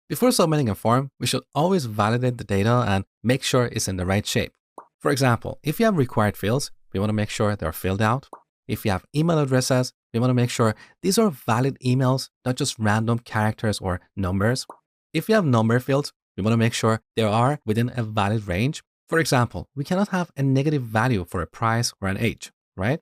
Before submitting a form, we should always validate the data and make sure it's in the right shape. For example, if you have required fields, we want to make sure they're filled out. If you have email addresses, we want to make sure these are valid emails, not just random characters or numbers. If you have number fields, we want to make sure they are within a valid range. For example, we cannot have a negative value for a price or an age, right?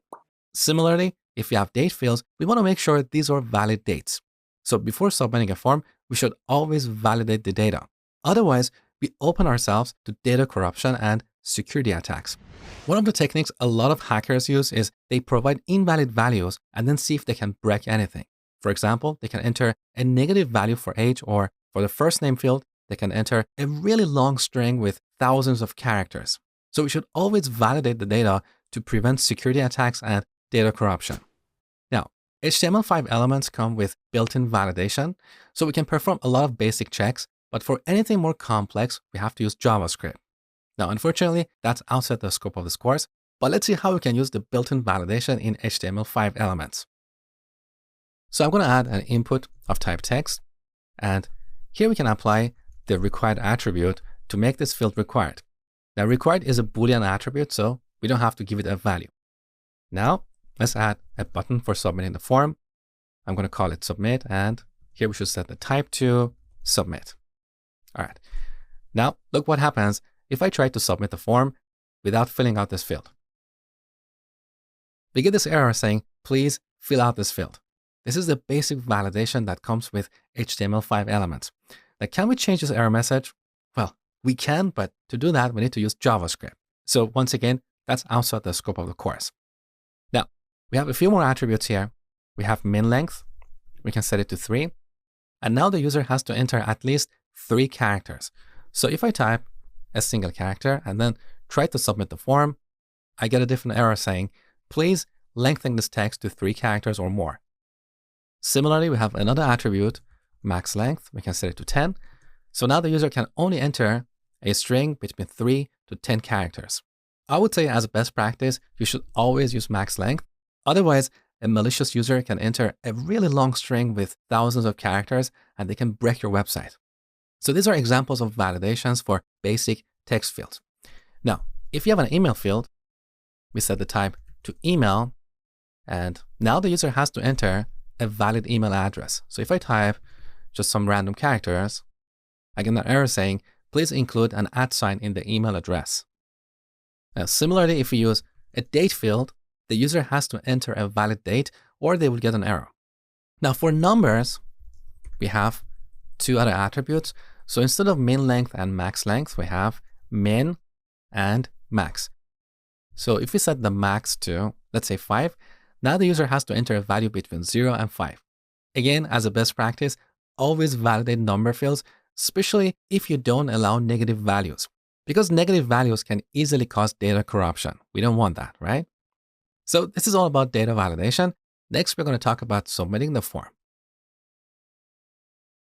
Similarly, if you have date fields, we want to make sure these are valid dates. So before submitting a form, we should always validate the data. Otherwise, we open ourselves to data corruption and security attacks. One of the techniques a lot of hackers use is they provide invalid values and then see if they can break anything. For example, they can enter a negative value for age, or for the first name field, they can enter a really long string with thousands of characters. So we should always validate the data to prevent security attacks and data corruption. Now, HTML5 elements come with built-in validation, so we can perform a lot of basic checks, but for anything more complex, we have to use JavaScript. Now, unfortunately, that's outside the scope of this course, but let's see how we can use the built-in validation in HTML5 elements. So I'm going to add an input of type text, and here we can apply the required attribute to make this field required. Now, required is a Boolean attribute, so we don't have to give it a value. Now, let's add a button for submitting the form. I'm going to call it submit, and here we should set the type to submit. All right. Now, look what happens if I try to submit the form without filling out this field. We get this error saying, please fill out this field. This is the basic validation that comes with HTML5 elements. Now, can we change this error message? Well, we can, but to do that, we need to use JavaScript. So once again, that's outside the scope of the course. Now, we have a few more attributes here. We have min length. We can set it to 3. And now the user has to enter at least 3 characters. So if I type a single character and then try to submit the form, I get a different error saying, please lengthen this text to 3 characters or more. Similarly, we have another attribute, max length. We can set it to 10. So now the user can only enter a string between 3 to 10 characters. I would say as a best practice, you should always use max length. Otherwise, a malicious user can enter a really long string with thousands of characters and they can break your website. So these are examples of validations for basic text fields. Now, if you have an email field, we set the type to email, and now the user has to enter a valid email address. So if I type just some random characters, I get an error saying, please include an @ in the email address. Now, similarly, if we use a date field, the user has to enter a valid date or they will get an error. Now, for numbers, we have 2 other attributes. So instead of min length and max length, we have min and max. So if we set the max to, let's say 5, now the user has to enter a value between 0 and 5. Again, as a best practice, always validate number fields, especially if you don't allow negative values, because negative values can easily cause data corruption. We don't want that, right? So this is all about data validation. Next, we're going to talk about submitting the form.